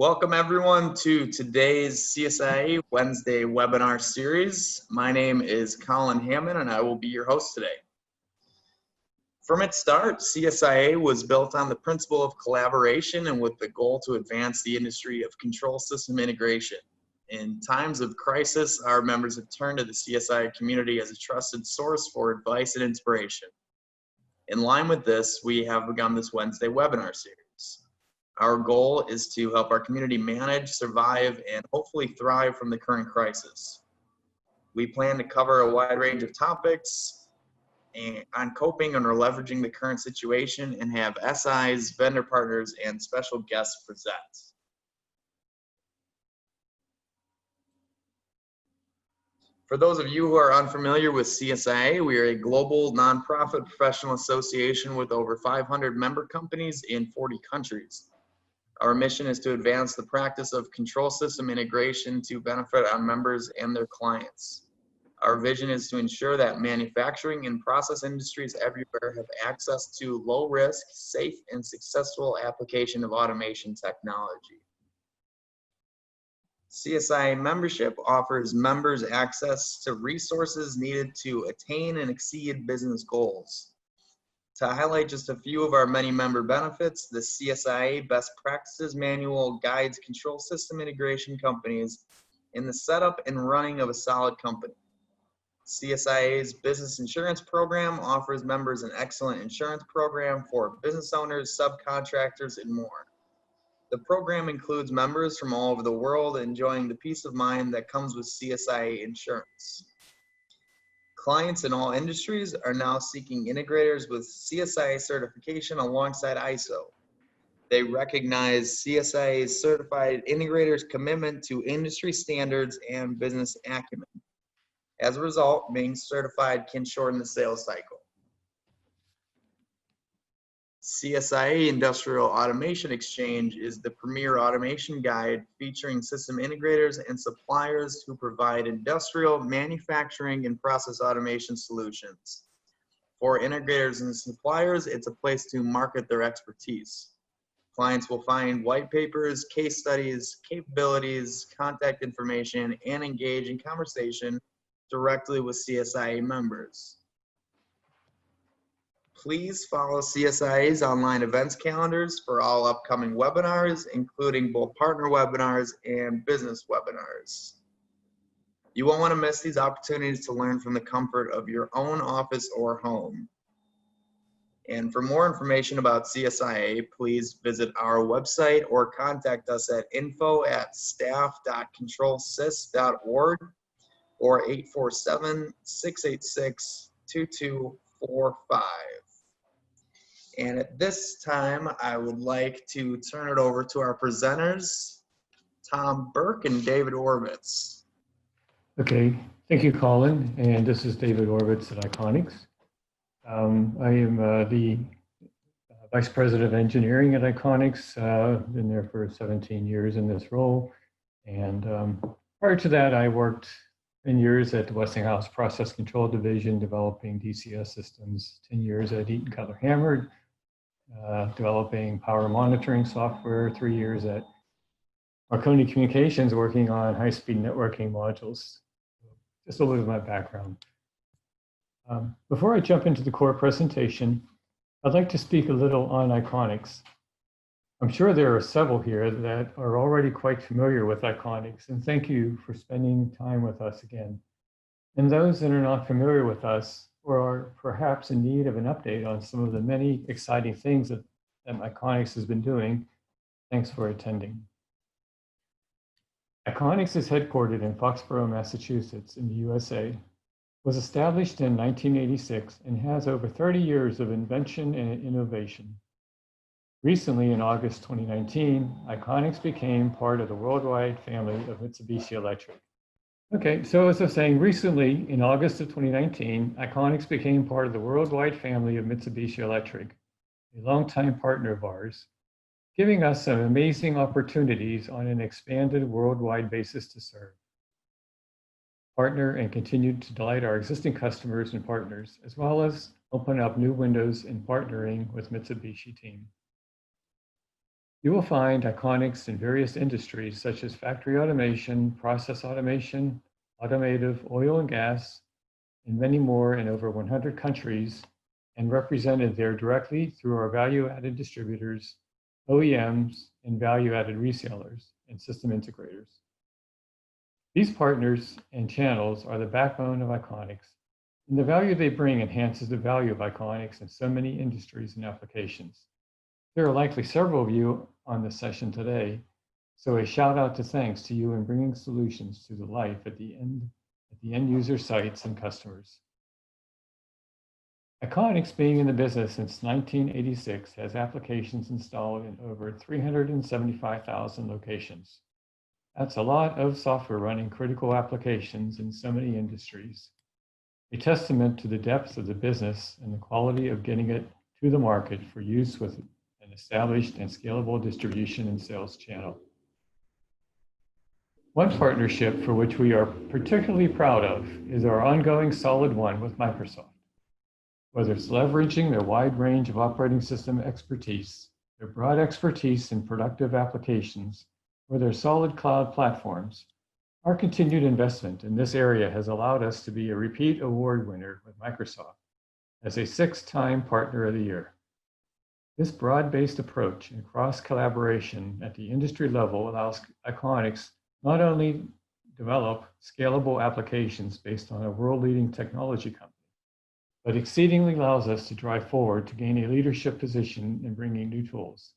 Welcome everyone to today's CSIA Wednesday webinar series. My name is Colin Hammond and I will be your host today. From its start, CSIA was built on the principle of collaboration and with the goal to advance the industry of control system integration. In times of crisis, our members have turned to the CSIA community as a trusted source for advice and inspiration. In line with this, we have begun this Wednesday webinar series. Our goal is to help our community manage, survive, and hopefully thrive from the current crisis. We plan to cover a wide range of topics on coping and leveraging the current situation and have SIs, vendor partners, and special guests present. For those of you who are unfamiliar with CSIA, we are a global nonprofit professional association with over 500 member companies in 40 countries. Our mission is to advance the practice of control system integration to benefit our members and their clients. Our vision is to ensure that manufacturing and process industries everywhere have access to low risk, safe, and successful application of automation technology. CSIA membership offers members access to resources needed to attain and exceed business goals. To highlight just a few of our many member benefits, the CSIA Best Practices Manual guides control system integration companies in the setup and running of a solid company. CSIA's Business Insurance Program offers members an excellent insurance program for business owners, subcontractors, and more. The program includes members from all over the world enjoying the peace of mind that comes with CSIA insurance. Clients in all industries are now seeking integrators with CSIA certification alongside ISO. They recognize CSIA's certified integrators' commitment to industry standards and business acumen. As a result, being certified can shorten the sales cycle. CSIA Industrial Automation Exchange is the premier automation guide featuring system integrators and suppliers who provide industrial, manufacturing, and process automation solutions. For integrators and suppliers, it's a place to market their expertise. Clients will find white papers, case studies, capabilities, contact information, and engage in conversation directly with CSIA members. Please follow CSIA's online events calendars for all upcoming webinars, including both partner webinars and business webinars. You won't want to miss these opportunities to learn from the comfort of your own office or home. And for more information about CSIA, please visit our website or contact us at info@staff.controlsys.org or 847-686-2245. And at this time, I would like to turn it over to our presenters, Tom Burke and David Orbitz. Okay, thank you, Colin. And this is David Orbitz at Iconics. I am the Vice President of Engineering at Iconics. Been there for 17 years in this role. And prior to that, I worked 10 years at the Westinghouse Process Control Division, developing DCS systems, 10 years at Eaton Cutler Hammered, developing power monitoring software, 3 years at Marconi Communications, working on high-speed networking modules. Just a little bit of my background. Before I jump into the core presentation, I'd like to speak a little on Iconics. I'm sure there are several here that are already quite familiar with Iconics, and thank you for spending time with us again. And those that are not familiar with us or are perhaps in need of an update on some of the many exciting things that Iconics has been doing, thanks for attending. Iconics is headquartered in Foxborough, Massachusetts in the USA, was established in 1986 and has over 30 years of invention and innovation. Recently, in August 2019, Iconics became part of the worldwide family of Mitsubishi Electric. Okay, so as I was saying, recently, in August of 2019, Iconics became part of the worldwide family of Mitsubishi Electric, a longtime partner of ours, giving us some amazing opportunities on an expanded worldwide basis to serve, partner, and continue to delight our existing customers and partners, as well as open up new windows in partnering with Mitsubishi team. You will find iconics in various industries such as factory automation, process automation, automotive, oil and gas, and many more in over 100 countries, and represented there directly through our value-added distributors, OEMs, and value-added resellers and system integrators. These partners and channels are the backbone of Iconics, and the value they bring enhances the value of Iconics in so many industries and applications. There are likely several of you on this session today, so a shout out to thanks to you in bringing solutions to the life at the end user sites and customers. Iconics, being in the business since 1986, has applications installed in over 375,000 locations. That's a lot of software running critical applications in so many industries. A testament to the depth of the business and the quality of getting it to the market for use with an established and scalable distribution and sales channel. One partnership for which we are particularly proud of is our ongoing solid one with Microsoft. Whether it's leveraging their wide range of operating system expertise, their broad expertise in productive applications, or their solid cloud platforms, our continued investment in this area has allowed us to be a repeat award winner with Microsoft as a 6-time Partner of the Year. This broad-based approach and cross-collaboration at the industry level allows Iconics not only develop scalable applications based on a world-leading technology company, but exceedingly allows us to drive forward to gain a leadership position in bringing new tools,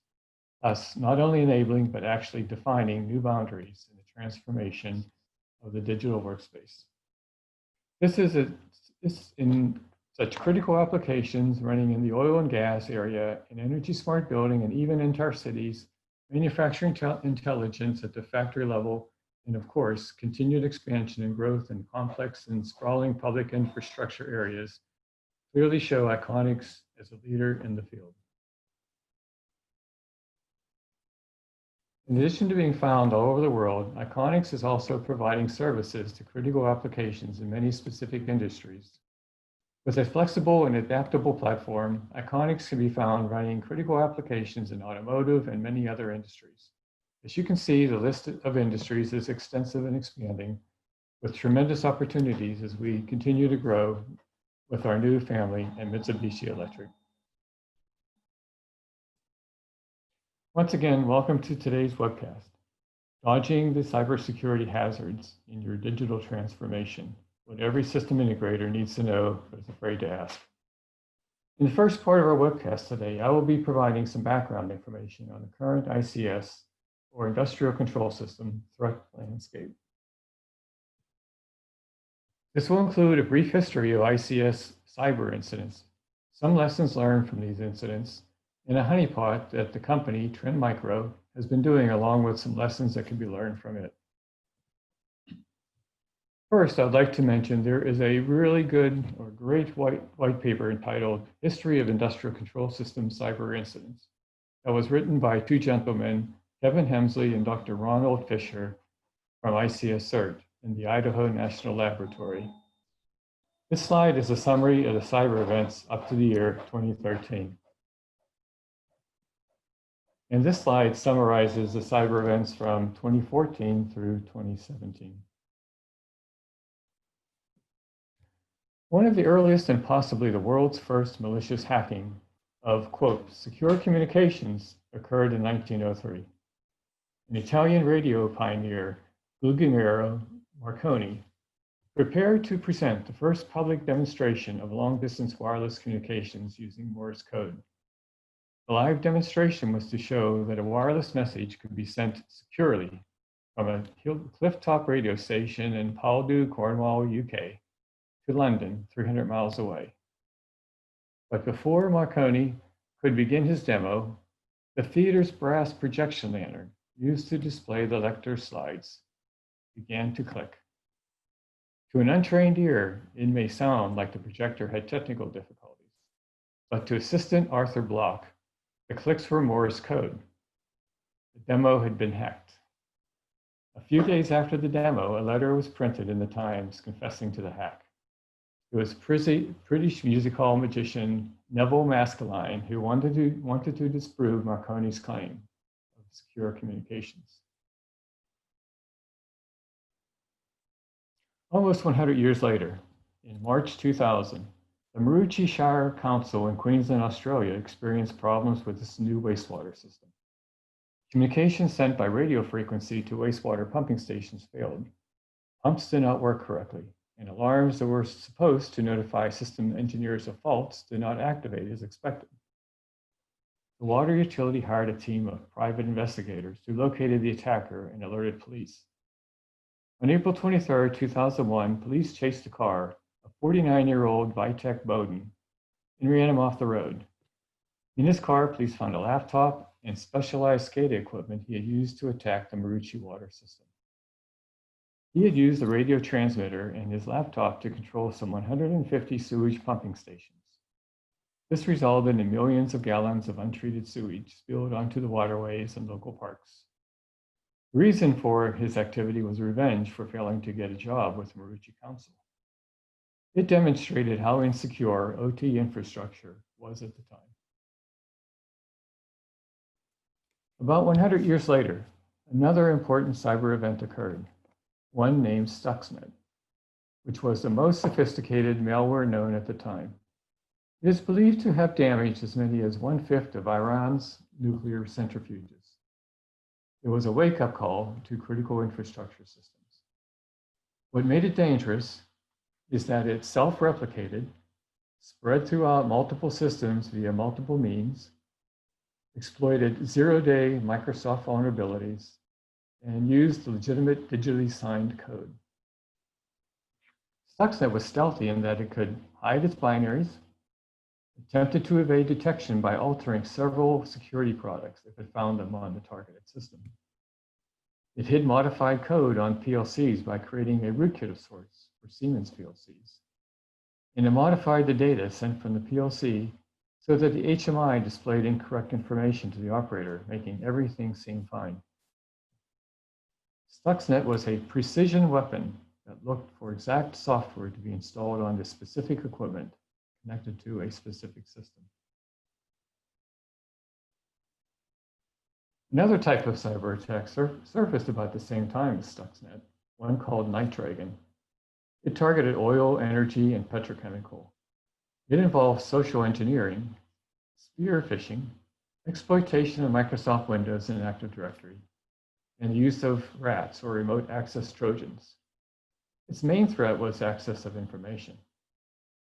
thus not only enabling, but actually defining new boundaries in the transformation of the digital workspace. This is in such critical applications running in the oil and gas area, in energy smart building, and even in our cities, manufacturing intelligence at the factory level, and of course, continued expansion and growth in complex and sprawling public infrastructure areas clearly show Iconics as a leader in the field. In addition to being found all over the world, Iconics is also providing services to critical applications in many specific industries. With a flexible and adaptable platform, Iconics can be found running critical applications in automotive and many other industries. As you can see, the list of industries is extensive and expanding, with tremendous opportunities as we continue to grow with our new family and Mitsubishi Electric. Once again, welcome to today's webcast, Dodging the Cybersecurity Hazards in Your Digital Transformation, what every system integrator needs to know but is afraid to ask. In the first part of our webcast today, I will be providing some background information on the current ICS, or Industrial Control System, threat landscape. This will include a brief history of ICS cyber incidents, some lessons learned from these incidents, and a honeypot that the company, Trend Micro, has been doing, along with some lessons that can be learned from it. First, I'd like to mention there is a really good or great white paper entitled History of Industrial Control System Cyber Incidents that was written by 2 gentlemen, Kevin Hemsley and Dr. Ronald Fisher from ICS CERT in the Idaho National Laboratory. This slide is a summary of the cyber events up to the year 2013. And this slide summarizes the cyber events from 2014 through 2017. One of the earliest and possibly the world's first malicious hacking of, quote, secure communications occurred in 1903. An Italian radio pioneer, Guglielmo Marconi, prepared to present the first public demonstration of long-distance wireless communications using Morse code. The live demonstration was to show that a wireless message could be sent securely from a clifftop radio station in Paldu, Cornwall, UK, to London, 300 miles away. But before Marconi could begin his demo, the theater's brass projection lantern, used to display the lecture slides, began to click. To an untrained ear, it may sound like the projector had technical difficulties, but to assistant Arthur Block, the clicks were Morse code. The demo had been hacked. A few days after the demo, a letter was printed in the Times confessing to the hack. It was British music hall magician Neville Maskelyne who wanted to disprove Marconi's claim secure communications. Almost 100 years later, in March 2000, the Maroochy Shire Council in Queensland, Australia experienced problems with its new wastewater system. Communication sent by radio frequency to wastewater pumping stations failed. Pumps did not work correctly, and alarms that were supposed to notify system engineers of faults did not activate as expected. The water utility hired a team of private investigators who located the attacker and alerted police. On April 23, 2001, police chased a car, a 49-year-old Vitek Bowden, and ran him off the road. In his car, police found a laptop and specialized SCADA equipment he had used to attack the Maroochy water system. He had used the radio transmitter and his laptop to control some 150 sewage pumping stations. This resulted in millions of gallons of untreated sewage spilled onto the waterways and local parks. The reason for his activity was revenge for failing to get a job with the Maroochy Council. It demonstrated how insecure OT infrastructure was at the time. About 100 years later, another important cyber event occurred, one named Stuxnet, which was the most sophisticated malware known at the time. It is believed to have damaged as many as 1/5 of Iran's nuclear centrifuges. It was a wake-up call to critical infrastructure systems. What made it dangerous is that it self-replicated, spread throughout multiple systems via multiple means, exploited zero-day Microsoft vulnerabilities, and used legitimate digitally signed code. Stuxnet was stealthy in that it could hide its binaries, attempted to evade detection by altering several security products if it found them on the targeted system. It hid modified code on PLCs by creating a rootkit of sorts for Siemens PLCs. And it modified the data sent from the PLC so that the HMI displayed incorrect information to the operator, making everything seem fine. Stuxnet was a precision weapon that looked for exact software to be installed on the specific equipment connected to a specific system. Another type of cyber attack surfaced about the same time as Stuxnet, one called Night Dragon. It targeted oil, energy, and petrochemical. It involved social engineering, spear phishing, exploitation of Microsoft Windows and Active Directory, and the use of rats or remote access Trojans. Its main threat was access of information,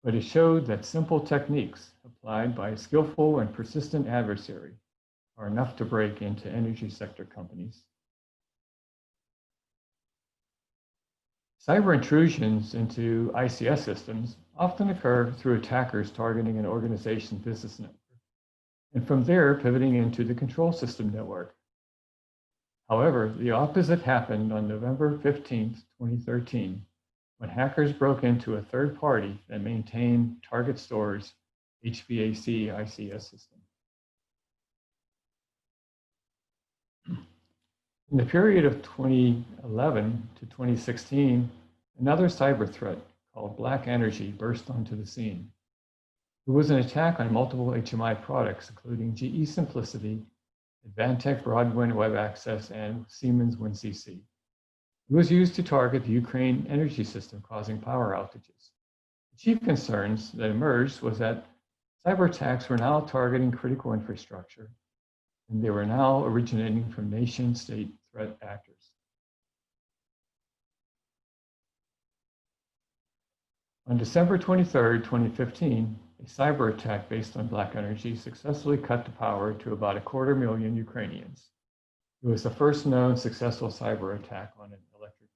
but it showed that simple techniques applied by a skillful and persistent adversary are enough to break into energy sector companies. Cyber intrusions into ICS systems often occur through attackers targeting an organization's business network, and from there pivoting into the control system network. However, the opposite happened on November 15, 2013, when hackers broke into a third party that maintained Target Store's HVAC ICS system. In the period of 2011 to 2016, another cyber threat called Black Energy burst onto the scene. It was an attack on multiple HMI products, including GE Simplicity, Advantech Broadwind Web Access, and Siemens WinCC. It was used to target the Ukraine energy system, causing power outages. The chief concerns that emerged was that cyber attacks were now targeting critical infrastructure, and they were now originating from nation-state threat actors. On December 23, 2015, a cyber attack based on Black Energy successfully cut the power to about 250,000 Ukrainians. It was the first known successful cyber attack on an electric.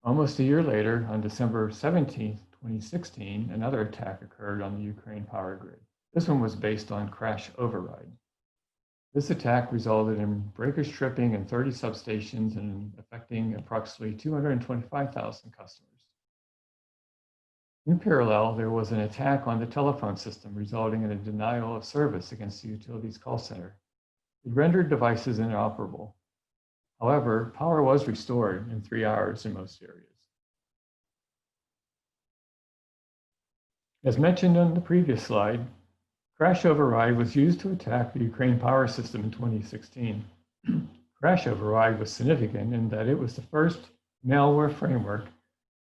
Almost a year later, on December 17, 2016, another attack occurred on the Ukraine power grid. This one was based on crash override. This attack resulted in breakers tripping in 30 substations and affecting approximately 225,000 customers. In parallel, there was an attack on the telephone system, resulting in a denial of service against the utility's call center. It rendered devices inoperable. However, power was restored in 3 hours in most areas. As mentioned on the previous slide, Crash override was used to attack the Ukraine power system in 2016. Crash override was significant in that it was the first malware framework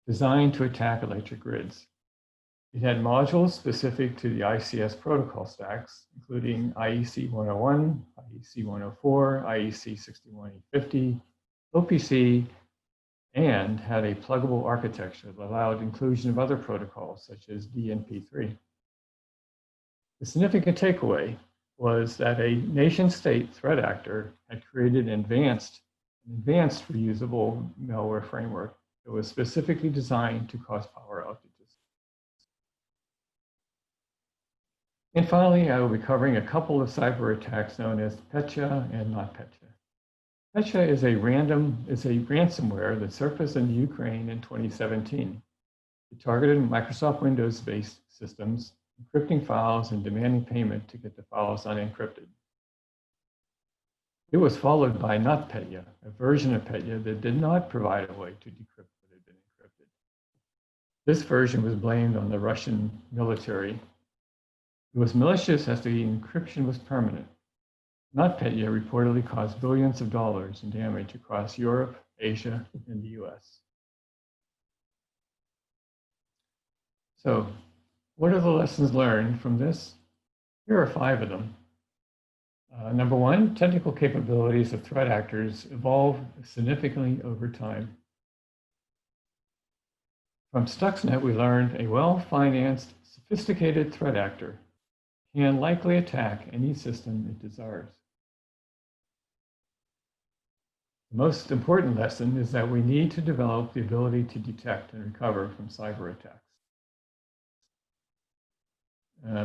designed to attack electric grids. It had modules specific to the ICS protocol stacks, including IEC 101, IEC 104, IEC 61850, OPC, and had a pluggable architecture that allowed inclusion of other protocols such as DNP3. The significant takeaway was that a nation-state threat actor had created an advanced reusable malware framework that was specifically designed to cause power outages. And finally, I will be covering a couple of cyber attacks known as Petya and not Petya. Petya is a ransomware that surfaced in Ukraine in 2017. It targeted Microsoft Windows-based systems, encrypting files and demanding payment to get the files unencrypted. It was followed by NotPetya, a version of Petya that did not provide a way to decrypt what had been encrypted. This version was blamed on the Russian military. It was malicious as the encryption was permanent. NotPetya reportedly caused billions of dollars in damage across Europe, Asia, and the US. So, what are the lessons learned from this? Here are 5 of them. Number 1, technical capabilities of threat actors evolve significantly over time. From Stuxnet, we learned a well-financed, sophisticated threat actor can likely attack any system it desires. The most important lesson is that we need to develop the ability to detect and recover from cyber attacks.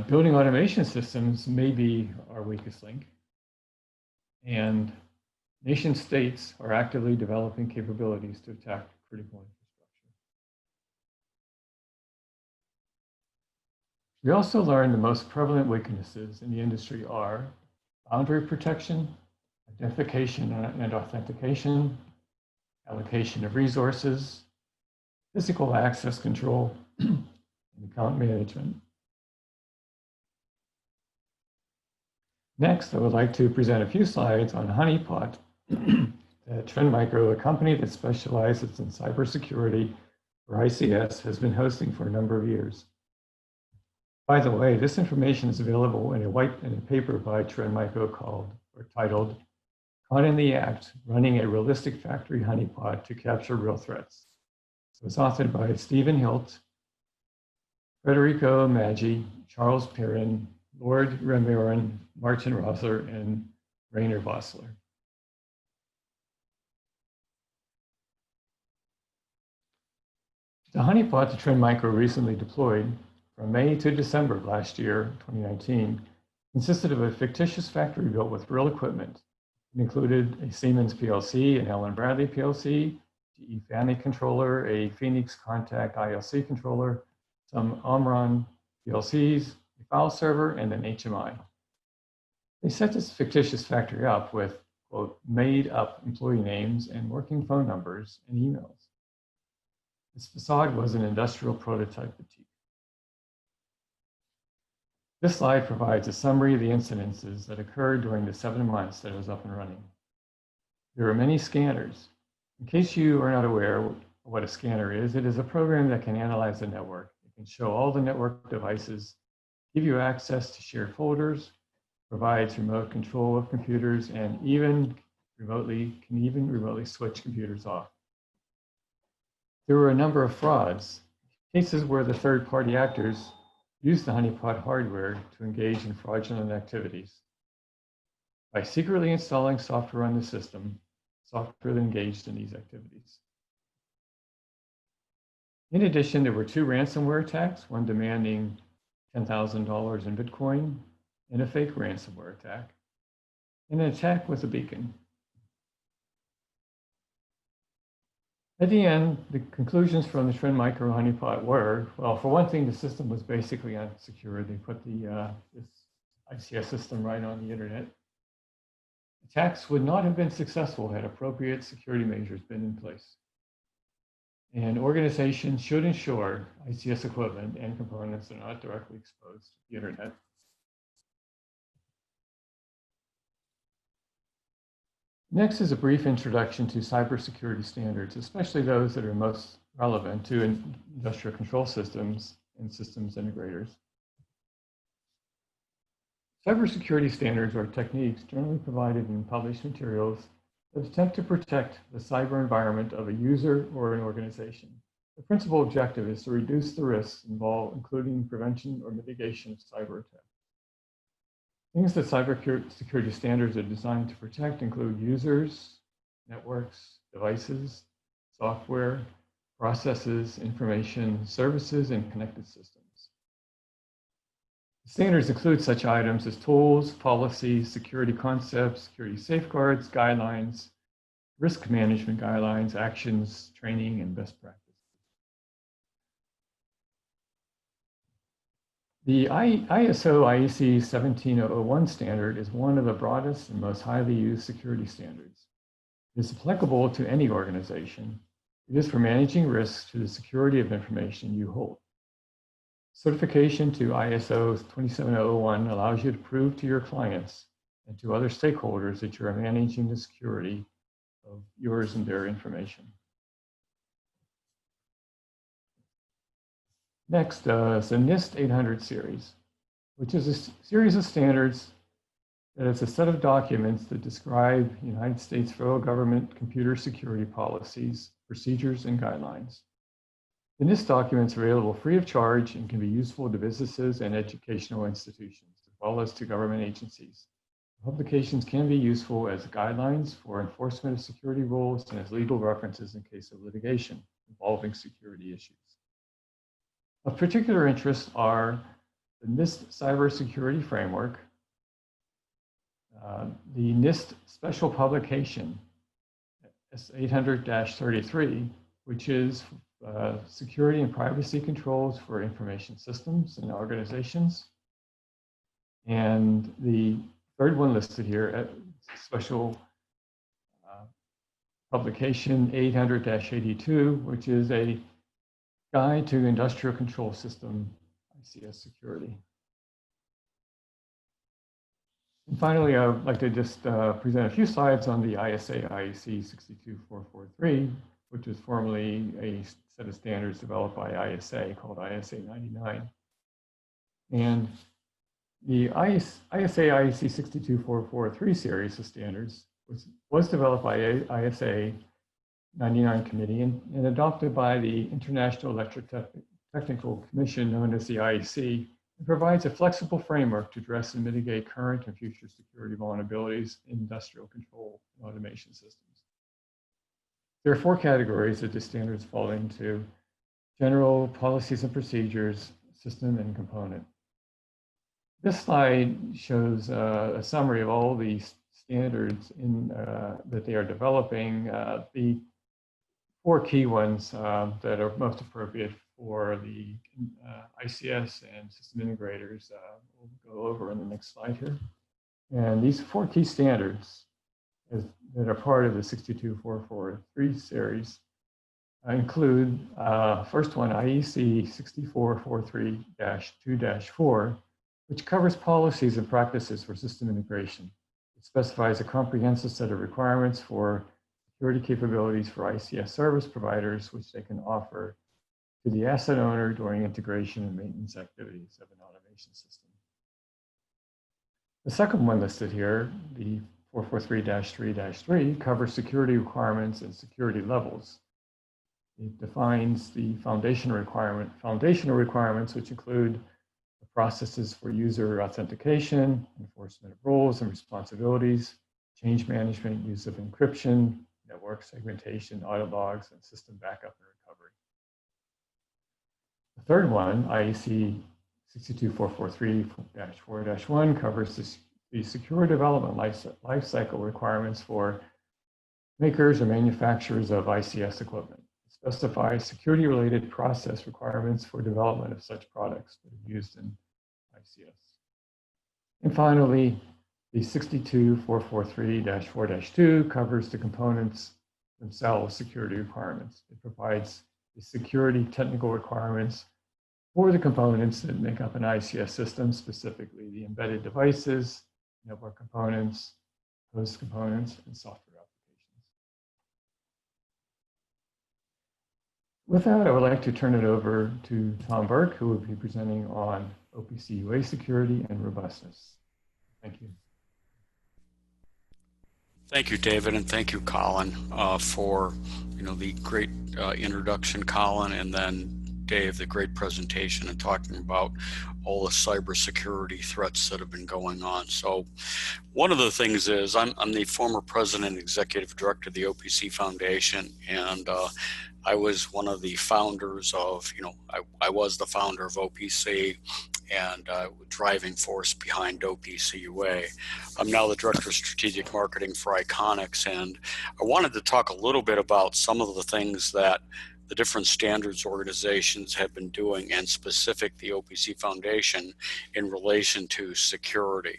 Building automation systems may be our weakest link, and nation states are actively developing capabilities to attack critical infrastructure. We also learned the most prevalent weaknesses in the industry are boundary protection, identification and authentication, allocation of resources, physical access control, and account management. Next, I would like to present a few slides on Honeypot, Trend Micro, a company that specializes in cybersecurity for ICS, has been hosting for a number of years. By the way, this information is available in a paper by Trend Micro titled Caught in the Act, Running a Realistic Factory Honeypot to Capture Real Threats. It was authored by Stephen Hilt, Federico Maggi, Charles Perrin, Lord Remiron, Martin Rosler, and Rainer Vossler. The honeypot that Trend Micro recently deployed from May to December of last year, 2019, consisted of a fictitious factory built with real equipment. It included a Siemens PLC, an Allen Bradley PLC, GE FANUC controller, a Phoenix Contact ILC controller, some Omron PLCs, a file server, and an HMI. They set this fictitious factory up with, quote, made up employee names and working phone numbers and emails. This facade was an industrial prototype boutique. This slide provides a summary of the incidences that occurred during the 7 months that it was up and running. There are many scanners. In case you are not aware of what a scanner is, it is a program that can analyze the network. It can show all the network devices, give you access to shared folders, provides remote control of computers, and can even remotely switch computers off. There were a number of frauds, cases where the third-party actors used the honeypot hardware to engage in fraudulent activities. By secretly installing software on the system, software that engaged in these activities. In addition, there were 2 ransomware attacks, one demanding $10,000 in Bitcoin, and a fake ransomware attack, and an attack with a beacon. At the end, the conclusions from the Trend Micro honeypot were, well, for one thing, the system was basically unsecure. They put this ICS system right on the internet. Attacks would not have been successful had appropriate security measures been in place. And organizations should ensure ICS equipment and components are not directly exposed to the internet. Next is a brief introduction to cybersecurity standards, especially those that are most relevant to industrial control systems and systems integrators. Cybersecurity standards are techniques generally provided in published materials that attempt to protect the cyber environment of a user or an organization. The principal objective is to reduce the risks involved, including prevention or mitigation of cyber attacks. Things that cybersecurity standards are designed to protect include users, networks, devices, software, processes, information, services, and connected systems. Standards include such items as tools, policies, security concepts, security safeguards, guidelines, risk management guidelines, actions, training, and best practices. The ISO IEC 17001 standard is one of the broadest and most highly used security standards. It is applicable to any organization. It is for managing risks to the security of information you hold. Certification to ISO 27001 allows you to prove to your clients and to other stakeholders that you are managing the security of yours and their information. Next is the NIST 800 series, which is a series of standards that is a set of documents that describe United States federal government computer security policies, procedures, and guidelines. The NIST documents are available free of charge and can be useful to businesses and educational institutions, as well as to government agencies. Publications can be useful as guidelines for enforcement of security rules and as legal references in case of litigation involving security issues. Of particular interest are the NIST Cybersecurity Framework, the NIST Special Publication S800-33, which is security and privacy controls for information systems and organizations. And the third one listed here, Special Publication 800-82, which is a Guide to Industrial Control System, ICS Security. And finally, I would like to just present a few slides on the ISA IEC 62443, which is formerly a set of standards developed by ISA called ISA 99. And the ISA IEC 62443 series of standards was developed by ISA 99 committee and adopted by the International Electrotechnical Commission, known as the IEC, and provides a flexible framework to address and mitigate current and future security vulnerabilities in industrial control and automation systems. There are 4 categories that the standards fall into: general, policies and procedures, system, and component. This slide shows a summary of all these standards that they are developing. The 4 key ones that are most appropriate for the ICS and system integrators we'll go over in the next slide here. And these 4 key standards that are part of the 62443 series include first one, IEC 6443-2-4, which covers policies and practices for system integration. It specifies a comprehensive set of requirements for security capabilities for ICS service providers, which they can offer to the asset owner during integration and maintenance activities of an automation system. The second one listed here, the 443-3-3, covers security requirements and security levels. It defines the foundational requirements, which include the processes for user authentication, enforcement of roles and responsibilities, change management, use of encryption, network segmentation, audit logs, and system backup and recovery. The third one, IEC 62443-4-1, covers the secure development lifecycle requirements for makers or manufacturers of ICS equipment. It specifies security-related process requirements for development of such products that are used in ICS. And finally, the 62443-4-2 covers the components themselves security requirements. It provides the security technical requirements for the components that make up an ICS system, specifically the embedded devices, network components, host components, and software applications. With that, I would like to turn it over to Tom Burke, who will be presenting on OPC UA security and robustness. Thank you. Thank you, David, and thank you, Colin, for the great introduction, Colin, and then Dave, the great presentation and talking about all the cybersecurity threats that have been going on. So one of the things is I'm the former president and executive director of the OPC Foundation, and I was one of the founders of, I was the founder of OPC and driving force behind OPC UA. I'm now the Director of Strategic Marketing for Iconics, and I wanted to talk a little bit about some of the things that the different standards organizations have been doing, and specific the OPC Foundation in relation to security.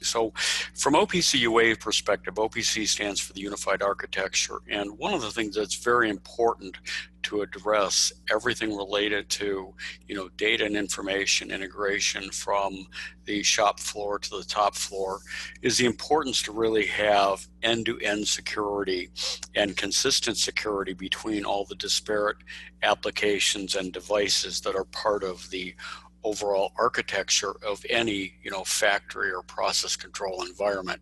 So from OPC UA perspective, OPC stands for the Unified Architecture, and one of the things that's very important to address everything related to data and information integration from the shop floor to the top floor is the importance to really have end-to-end security and consistent security between all the disparate applications and devices that are part of the overall architecture of any factory or process control environment.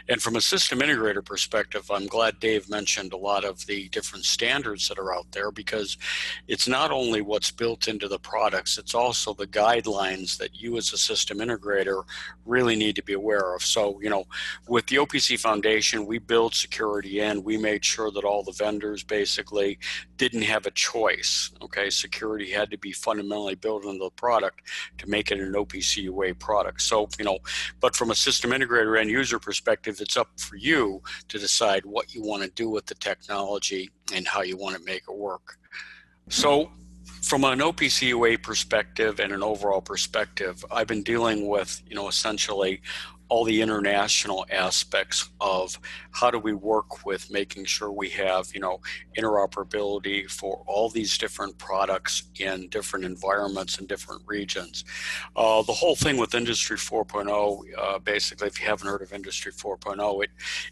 And from a system integrator perspective, I'm glad Dave mentioned a lot of the different standards that are out there, because it's not only what's built into the products, it's also the guidelines that you as a system integrator really need to be aware of. So with the OPC Foundation, we build security in. We made sure that all the vendors basically didn't have a choice. Okay, security had to be fundamentally built into the product to make it an OPC UA product. So, but from a system integrator end user perspective, it's up for you to decide what you want to do with the technology and how you want to make it work. So from an OPC UA perspective and an overall perspective, I've been dealing with, essentially all the international aspects of how do we work with making sure we have, interoperability for all these different products in different environments and different regions. The whole thing with Industry 4.0, basically, if you haven't heard of Industry 4.0,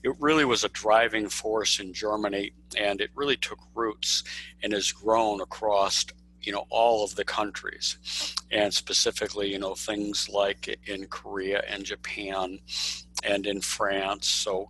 it really was a driving force in Germany, and it really took roots and has grown across all of the countries, and specifically, things like in Korea and Japan and in France. So,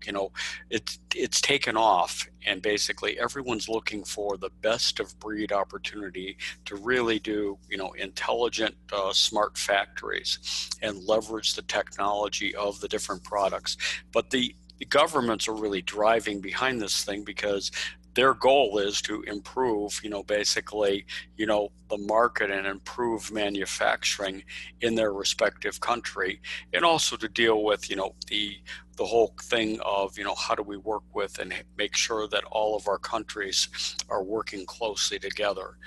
it's taken off, and basically everyone's looking for the best of breed opportunity to really do, intelligent, smart factories and leverage the technology of the different products. But the governments are really driving behind this thing, because their goal is to improve, basically, the market and improve manufacturing in their respective country, and also to deal with, the whole thing of, how do we work with and make sure that all of our countries are working closely together.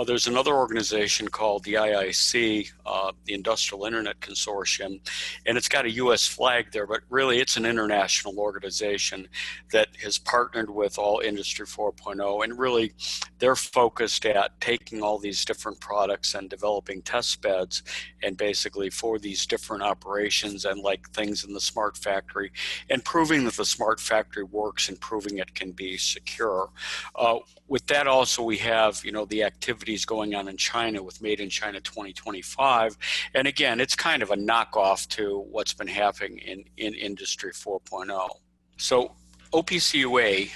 There's another organization called the IIC, the Industrial Internet Consortium, and it's got a U.S. flag there, but really it's an international organization that has partnered with all Industry 4.0, and really they're focused at taking all these different products and developing test beds, and basically for these different operations and like things in the smart factory, and proving that the smart factory works and proving it can be secure. With that also, we have, the activities going on in China with Made in China 2025. And again, it's kind of a knockoff to what's been happening in Industry 4.0. So OPC UA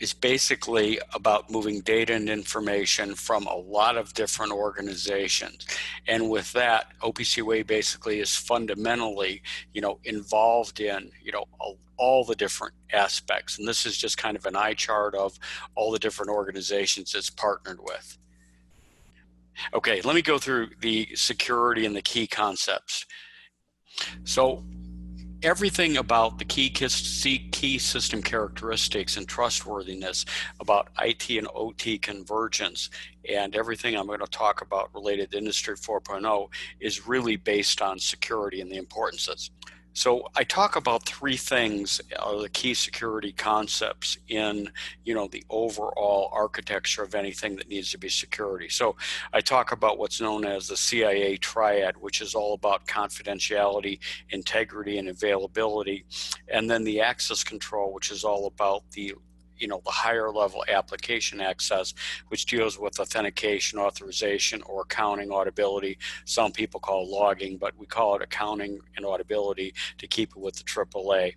is basically about moving data and information from a lot of different organizations. And with that, OPC UA basically is fundamentally, involved in, all the different aspects. And this is just kind of an eye chart of all the different organizations it's partnered with. Okay, let me go through the security and the key concepts. So everything about the key system characteristics and trustworthiness, about IT and OT convergence, and everything I'm going to talk about related to Industry 4.0 is really based on security and the importances. So I talk about three things, the key security concepts in, the overall architecture of anything that needs to be security. So I talk about what's known as the CIA triad, which is all about confidentiality, integrity, and availability. And then the access control, which is all about the the higher level application access, which deals with authentication, authorization, or accounting auditability. Some people call it logging, but we call it accounting and auditability to keep it with the AAA.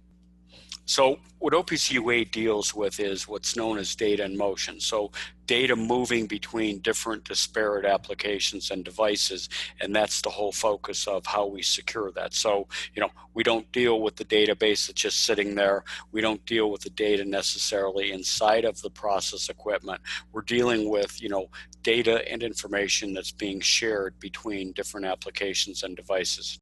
So what OPC UA deals with is what's known as data in motion. So data moving between different disparate applications and devices, and that's the whole focus of how we secure that. So, we don't deal with the database that's just sitting there. We don't deal with the data necessarily inside of the process equipment. We're dealing with, data and information that's being shared between different applications and devices.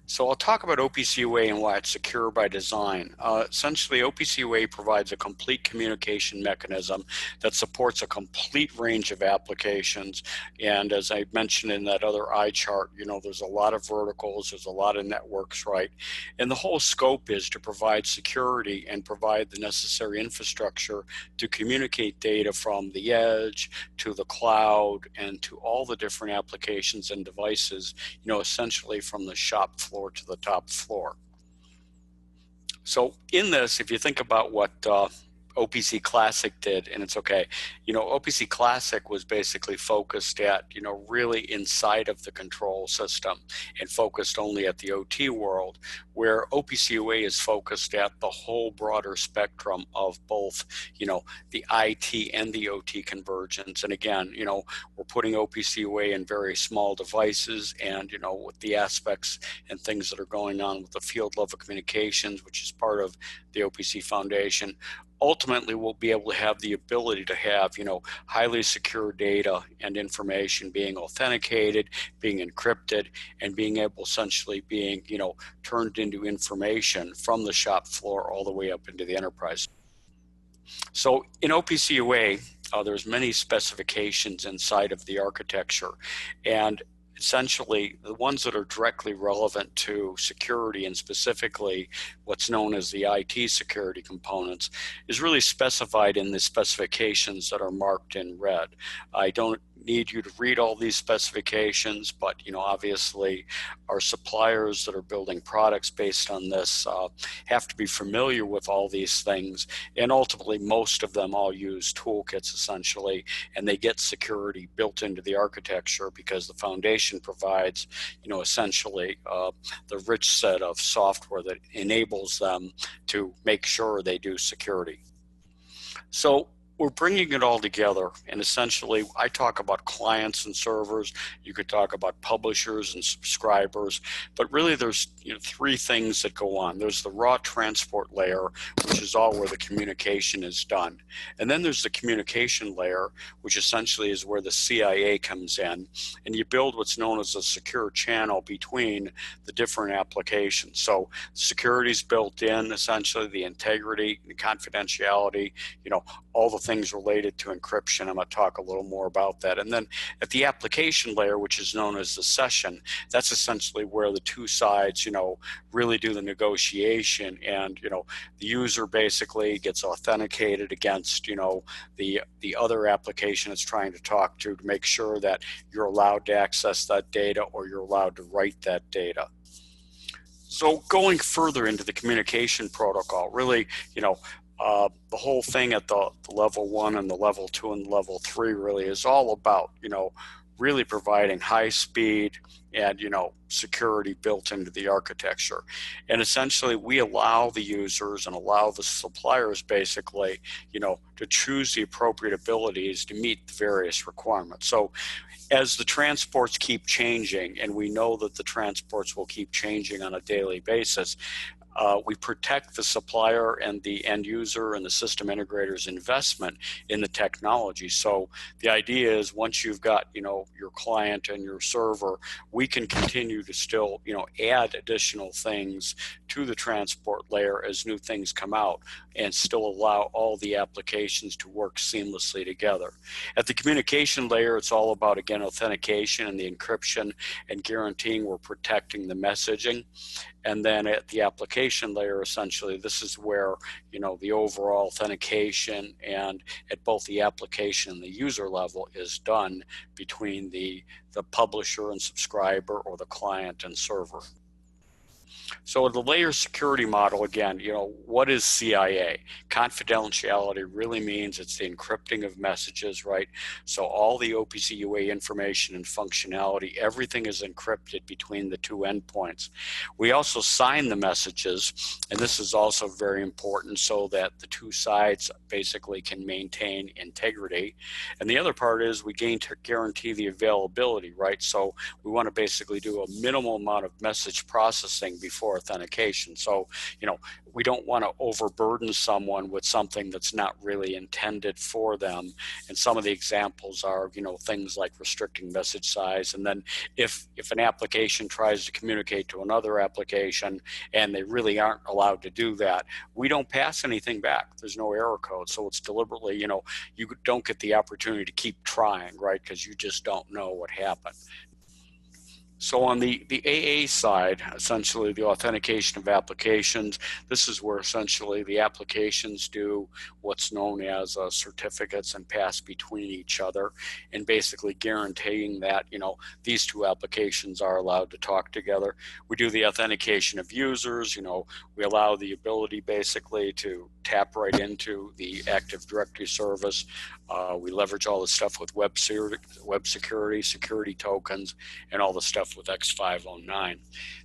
So I'll talk about OPC UA and why it's secure by design. Essentially, OPC UA provides a complete communication mechanism that supports a complete range of applications. And as I mentioned in that other eye chart, there's a lot of verticals, there's a lot of networks, right? And the whole scope is to provide security and provide the necessary infrastructure to communicate data from the edge to the cloud and to all the different applications and devices, essentially from the shop floor to the top floor. So in this, if you think about what OPC Classic did, and it's okay, OPC Classic was basically focused at, really inside of the control system and focused only at the OT world, where OPC UA is focused at the whole broader spectrum of both, the IT and the OT convergence. And again, we're putting OPC UA in very small devices and, with the aspects and things that are going on with the field level communications, which is part of the OPC Foundation. Ultimately, we'll be able to have the ability to have, highly secure data and information being authenticated, being encrypted, and being able essentially being, turned into information from the shop floor all the way up into the enterprise. So in OPC UA, there's many specifications inside of the architecture, and essentially the ones that are directly relevant to security and specifically what's known as the IT security components is really specified in the specifications that are marked in red. I don't need you to read all these specifications, but obviously our suppliers that are building products based on this have to be familiar with all these things, and ultimately most of them all use toolkits essentially, and they get security built into the architecture because the foundation provides essentially the rich set of software that enables them to make sure they do security. So we're bringing it all together, and essentially I talk about clients and servers, you could talk about publishers and subscribers, but really there's three things that go on. There's the raw transport layer, which is all where the communication is done. And then there's the communication layer, which essentially is where the CSIA comes in, and you build what's known as a secure channel between the different applications. So security is built in, essentially the integrity, the confidentiality, all the things related to encryption. I'm going to talk a little more about that. And then at the application layer, which is known as the session, that's essentially where the two sides, really do the negotiation, and, the user basically gets authenticated against, the other application it's trying to talk to make sure that you're allowed to access that data or you're allowed to write that data. So going further into the communication protocol, really, the whole thing at the level 1 and the level 2 and level 3 really is all about, really providing high speed and, security built into the architecture. And essentially we allow the users and allow the suppliers basically, to choose the appropriate abilities to meet the various requirements. So as the transports keep changing, and we know that the transports will keep changing on a daily basis, we protect the supplier and the end user and the system integrator's investment in the technology. So the idea is once you've got, your client and your server, we can continue to still, add additional things to the transport layer as new things come out and still allow all the applications to work seamlessly together. At the communication layer, it's all about, again, authentication and the encryption and guaranteeing we're protecting the messaging. And then at the application layer, essentially, this is where, the overall authentication and at both the application and the user level is done between the publisher and subscriber or the client and server. So the layer security model, again, what is CIA? Confidentiality really means it's the encrypting of messages, right? So all the OPC UA information and functionality, everything is encrypted between the two endpoints. We also sign the messages, and this is also very important so that the two sides basically can maintain integrity. And the other part is we guarantee the availability, right? So we want to basically do a minimal amount of message processing before authentication. So, we don't want to overburden someone with something that's not really intended for them. And some of the examples are, things like restricting message size. And then if an application tries to communicate to another application and they really aren't allowed to do that, we don't pass anything back. There's no error code. So it's deliberately, you don't get the opportunity to keep trying, right? Because you just don't know what happened. So on the AA side, essentially the authentication of applications, this is where essentially the applications do what's known as certificates and pass between each other, and basically guaranteeing that, these two applications are allowed to talk together. We do the authentication of users, we allow the ability basically to tap right into the Active Directory service. We leverage all the stuff with web security, security tokens, and all the stuff with X509.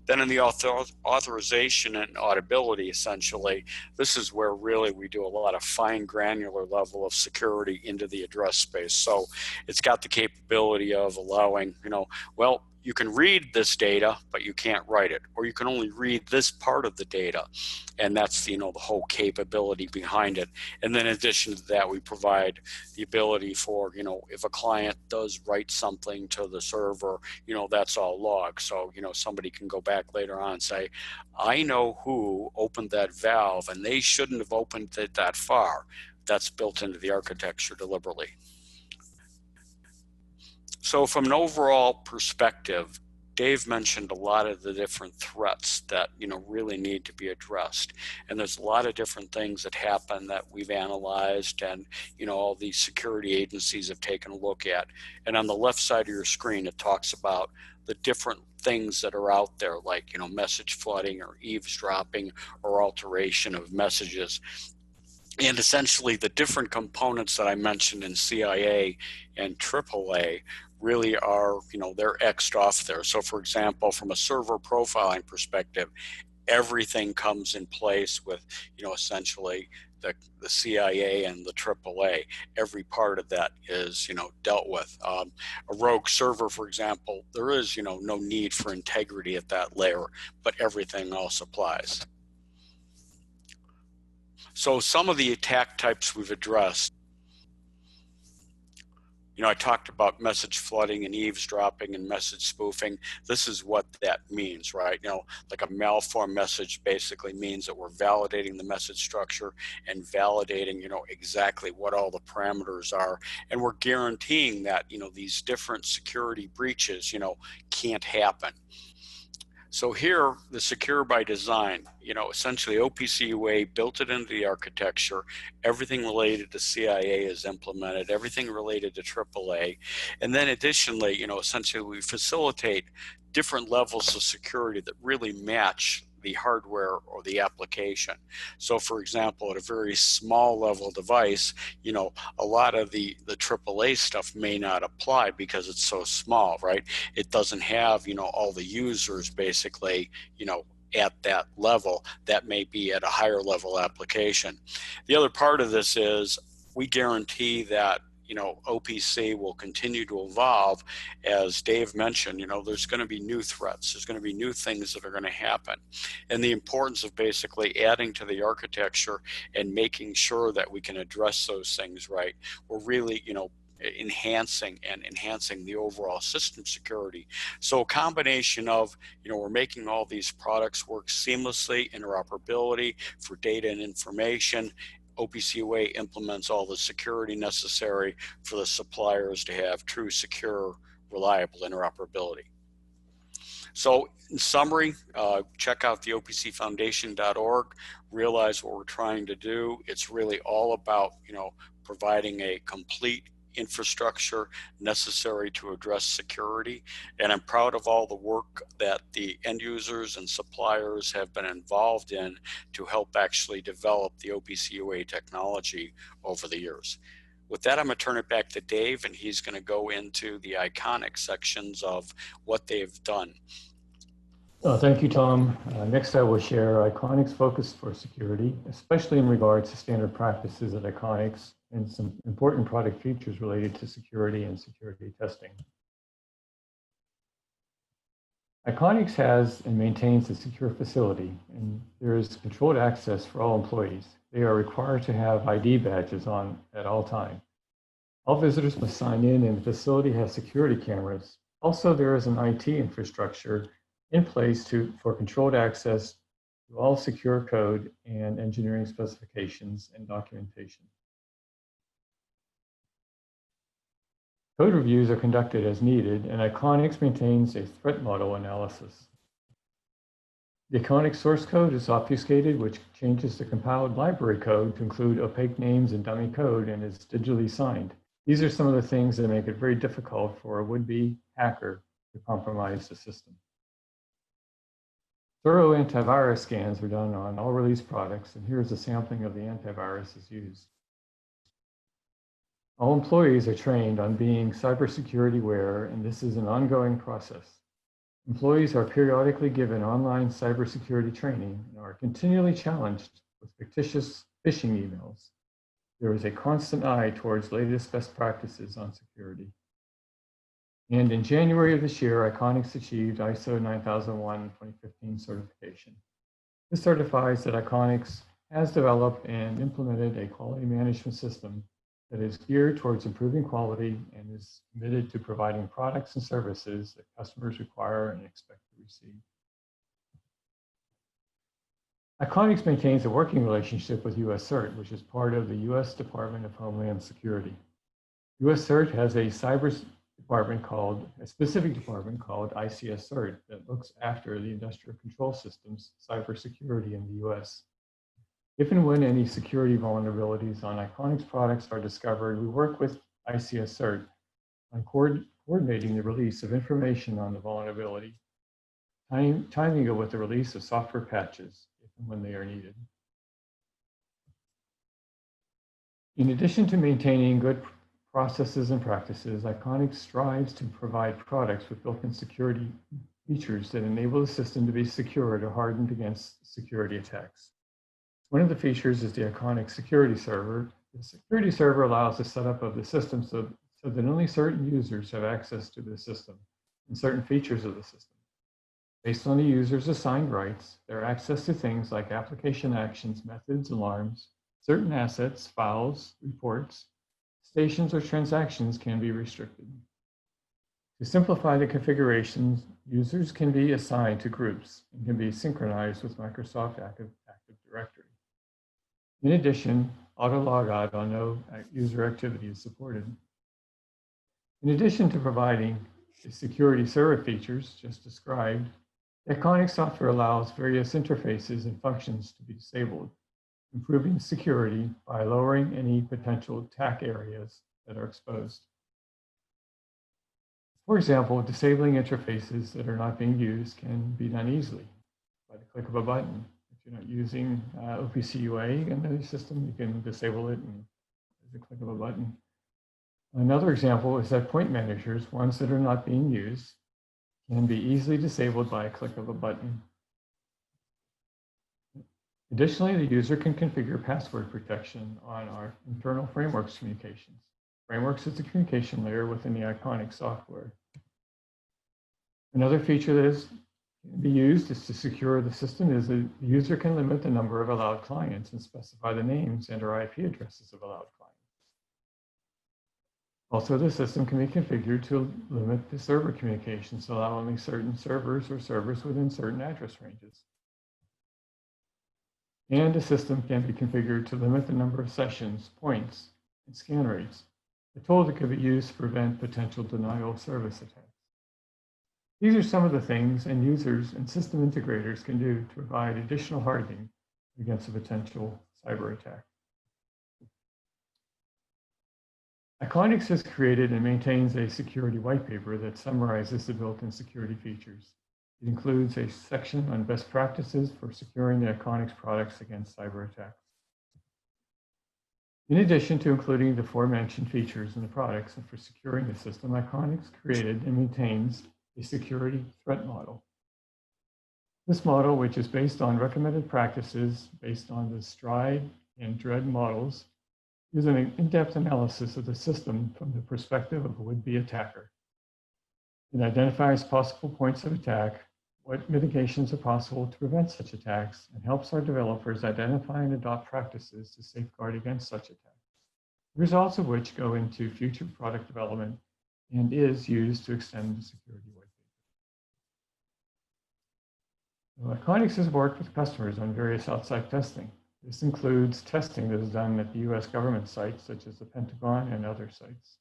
Then in the authorization and auditability, essentially, this is where really we do a lot of fine granular level of security into the address space. So it's got the capability of allowing, well, you can read this data, but you can't write it, or you can only read this part of the data. And that's, the whole capability behind it. And then in addition to that, we provide the ability for, if a client does write something to the server, that's all logged. So, somebody can go back later on and say, I know who opened that valve and they shouldn't have opened it that far. That's built into the architecture deliberately. So from an overall perspective, Dave mentioned a lot of the different threats that, really need to be addressed. And there's a lot of different things that happen that we've analyzed and, all these security agencies have taken a look at. And on the left side of your screen, it talks about the different things that are out there, like, message flooding or eavesdropping or alteration of messages. And essentially the different components that I mentioned in CIA and AAA really are, they're X'd off there. So for example, from a server profiling perspective, everything comes in place with, essentially the CIA and the AAA. Every part of that is, dealt with. A rogue server, for example, there is, no need for integrity at that layer, but everything else applies. So some of the attack types we've addressed, I talked about message flooding and eavesdropping and message spoofing. This is what that means, right? Like a malformed message basically means that we're validating the message structure and validating, exactly what all the parameters are. And we're guaranteeing that, these different security breaches, can't happen. So here, the secure by design, essentially OPC UA built it into the architecture. Everything related to CIA is implemented, everything related to AAA. And then additionally, essentially we facilitate different levels of security that really match the hardware or the application. So for example, at a very small level device, a lot of the AAA stuff may not apply because it's so small, right? It doesn't have, all the users basically, at that level. That may be at a higher level application. The other part of this is we guarantee that OPC will continue to evolve. As Dave mentioned, there's going to be new threats. There's going to be new things that are going to happen. And the importance of basically adding to the architecture and making sure that we can address those things right. We're really, enhancing the overall system security. So a combination of, we're making all these products work seamlessly, interoperability for data and information. OPC UA implements all the security necessary for the suppliers to have true, secure, reliable interoperability. So in summary, check out the opcfoundation.org, realize what we're trying to do. It's really all about, providing a complete infrastructure necessary to address security. And I'm proud of all the work that the end users and suppliers have been involved in to help actually develop the OPC UA technology over the years. With that, I'm going to turn it back to Dave, and he's going to go into the iconic sections of what they've done. Thank you, Tom. Next, I will share Iconic's focus for security, especially in regards to standard practices at Iconics and some important product features related to security and security testing. Iconics has and maintains a secure facility, and there is controlled access for all employees. They are required to have ID badges on at all times. All visitors must sign in, and the facility has security cameras. Also, there is an IT infrastructure in place for controlled access to all secure code and engineering specifications and documentation. Code reviews are conducted as needed, and Iconics maintains a threat model analysis. The Iconics source code is obfuscated, which changes the compiled library code to include opaque names and dummy code and is digitally signed. These are some of the things that make it very difficult for a would-be hacker to compromise the system. Thorough antivirus scans are done on all released products, and here's a sampling of the antiviruses used. All employees are trained on being cybersecurity aware, and this is an ongoing process. Employees are periodically given online cybersecurity training and are continually challenged with fictitious phishing emails. There is a constant eye towards latest best practices on security. And in January of this year, Iconics achieved ISO 9001:2015 certification. This certifies that Iconics has developed and implemented a quality management system that is geared towards improving quality and is committed to providing products and services that customers require and expect to receive. Iconics maintains a working relationship with US CERT, which is part of the US Department of Homeland Security. US CERT has a specific department called ICS CERT that looks after the industrial control systems cybersecurity in the US. If and when any security vulnerabilities on Iconics products are discovered, we work with ICS CERT on coordinating the release of information on the vulnerability, timing it with the release of software patches if and when they are needed. In addition to maintaining good processes and practices, Iconics strives to provide products with built-in security features that enable the system to be secured or hardened against security attacks. One of the features is the Iconics security server. The security server allows the setup of the system so that only certain users have access to the system and certain features of the system. Based on the user's assigned rights, their access to things like application actions, methods, alarms, certain assets, files, reports, stations, or transactions can be restricted. To simplify the configurations, users can be assigned to groups and can be synchronized with Microsoft Active Directory. In addition, auto logout on no user activity is supported. In addition to providing the security server features just described, the Iconics software allows various interfaces and functions to be disabled, improving security by lowering any potential attack areas that are exposed. For example, disabling interfaces that are not being used can be done easily by the click of a button. If you're not using OPC UA in the system, you can disable it and the click of a button. Another example is that point managers, ones that are not being used, can be easily disabled by a click of a button. Additionally, the user can configure password protection on our internal frameworks communications. Frameworks is the communication layer within the Iconics software. Another feature that can be used is to secure the system is that the user can limit the number of allowed clients and specify the names and/or IP addresses of allowed clients. Also, the system can be configured to limit the server communications to allow only certain servers or servers within certain address ranges. And the system can be configured to limit the number of sessions, points, and scan rates, a tool that could be used to prevent potential denial of service attacks. These are some of the things end users and system integrators can do to provide additional hardening against a potential cyber attack. Iconics has created and maintains a security white paper that summarizes the built-in security features. It includes a section on best practices for securing the Iconics products against cyber attacks. In addition to including the aforementioned features in the products and for securing the system, Iconics created and maintains a security threat model. This model, which is based on recommended practices based on the STRIDE and DREAD models, is an in-depth analysis of the system from the perspective of a would-be attacker. It identifies possible points of attack, what mitigations are possible to prevent such attacks, and helps our developers identify and adopt practices to safeguard against such attacks, the results of which go into future product development and is used to extend the security white paper. Iconics has worked with customers on various outside testing. This includes testing that is done at the US government sites, such as the Pentagon and other sites.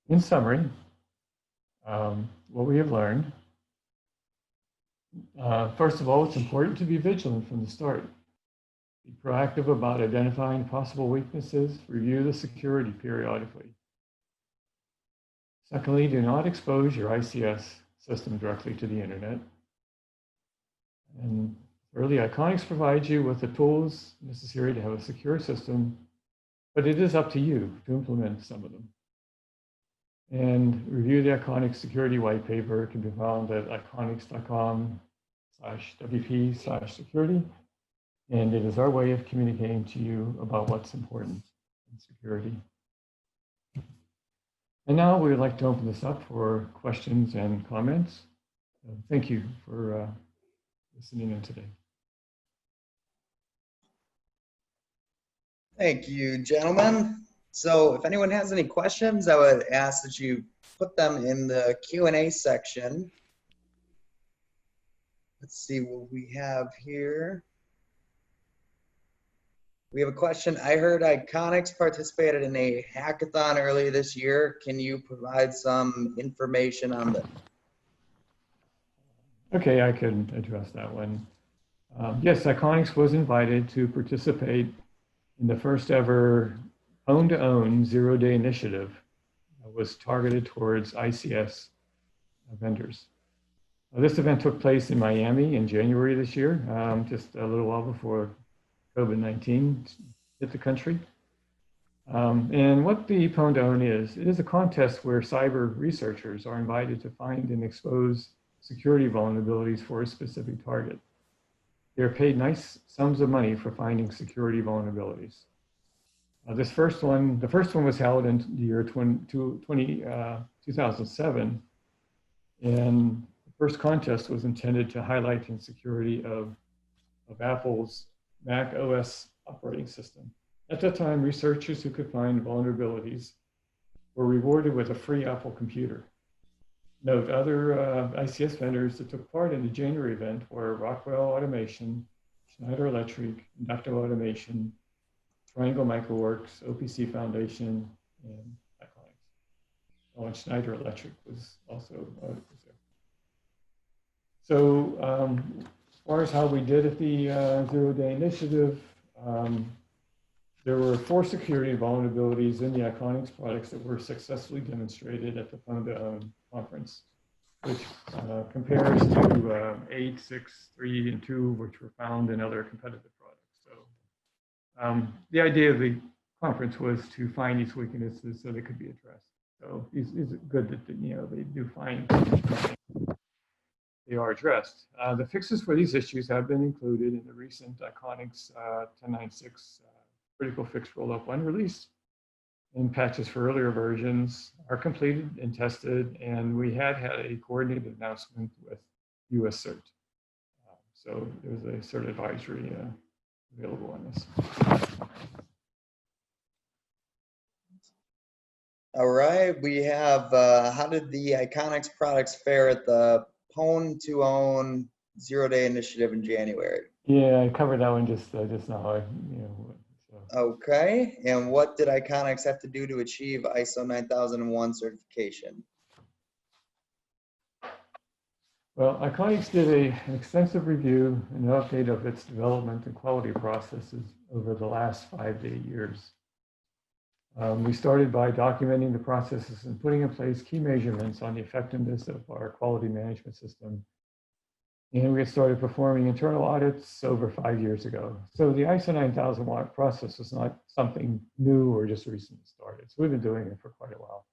In summary, what we have learned, first of all, it's important to be vigilant from the start. Be proactive about identifying possible weaknesses, review the security periodically. Secondly, do not expose your ICS system directly to the internet. And thirdly, Iconics provides you with the tools necessary to have a secure system, but it is up to you to implement some of them. And review the Iconics security white paper. It can be found at iconics.com/wp/security. And it is our way of communicating to you about what's important in security. And now we would like to open this up for questions and comments. Thank you for listening in today. Thank you, gentlemen. So if anyone has any questions, I would ask that you put them in the Q&A section. Let's see what we have here. We have a question. I heard Iconics participated in a hackathon earlier this year. Can you provide some information on that? Okay, I can address that one. Yes, Iconics was invited to participate in the first ever own-to-own zero-day initiative that was targeted towards ICS vendors. This event took place in Miami in January this year, just a little while before COVID-19 hit the country. And what the own-to-own is, it is a contest where cyber researchers are invited to find and expose security vulnerabilities for a specific target. They're paid nice sums of money for finding security vulnerabilities. The first one was held in the year 2007, and the first contest was intended to highlight the insecurity of Apple's Mac OS operating system. At that time, researchers who could find vulnerabilities were rewarded with a free Apple computer. Note, other ICS vendors that took part in the January event were Rockwell Automation, Schneider Electric, Inductive Automation, Triangle Microworks, OPC Foundation, and Iconics. Oh, and Schneider Electric was also there. So as far as how we did at the zero-day initiative, there were 4 security vulnerabilities in the Iconics products that were successfully demonstrated at the own-to-own conference, which compares to 8, 6, 3, and 2, which were found in other competitive products. So the idea of the conference was to find these weaknesses so they could be addressed. So it's good that they do find they are addressed. The fixes for these issues have been included in the recent Iconics 10.9.6 critical fix rollup 1 release, and patches for earlier versions are completed and tested, and we had a coordinated announcement with US CERT. So there's a CERT advisory available on this. All right, we have, how did the Iconics products fare at the own-to-own zero-day initiative in January? Yeah, I covered that one just now. So. Okay, and what did Iconics have to do to achieve ISO 9001 certification? Well, Iconics did an extensive review and update of its development and quality processes over the last 5 to 8 years. We started by documenting the processes and putting in place key measurements on the effectiveness of our quality management system. And we had started performing internal audits over 5 years ago. So the ISO 9001 process was not something new or just recently started. So we've been doing it for quite a while.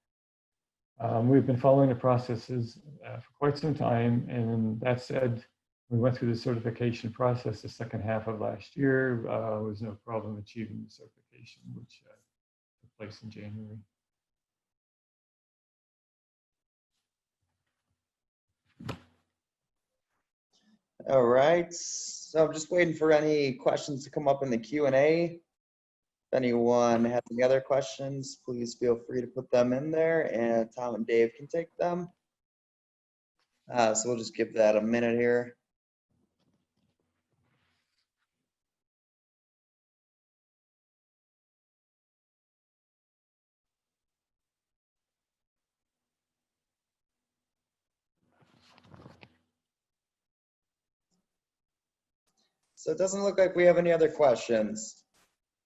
We've been following the processes for quite some time. And that said, we went through the certification process the second half of last year. There was no problem achieving the certification, which took place in January. All right, so I'm just waiting for any questions to come up in the Q&A. If anyone has any other questions, please feel free to put them in there and Tom and Dave can take them. So we'll just give that a minute here. So it doesn't look like we have any other questions.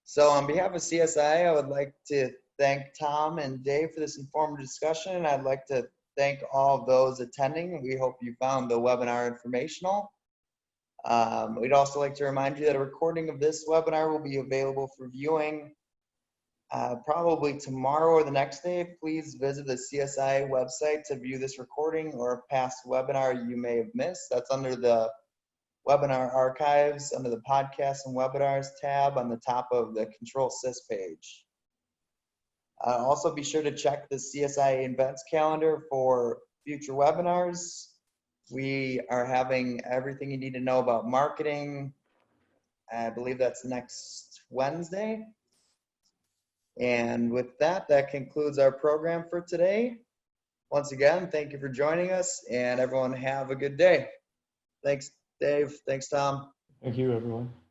So on behalf of CSIA, I would like to thank Tom and Dave for this informative discussion. I'd like to thank all of those attending. We hope you found the webinar informational. We'd also like to remind you that a recording of this webinar will be available for viewing probably tomorrow or the next day. Please visit the CSIA website to view this recording or a past webinar you may have missed. That's under the webinar archives, under the podcasts and webinars tab on the top of the Control Sys page. Also be sure to check the CSIA events calendar for future webinars. We are having everything you need to know about marketing. I believe that's next Wednesday. And with that, that concludes our program for today. Once again, thank you for joining us and everyone have a good day. Thanks, Dave. Thanks, Tom. Thank you, everyone.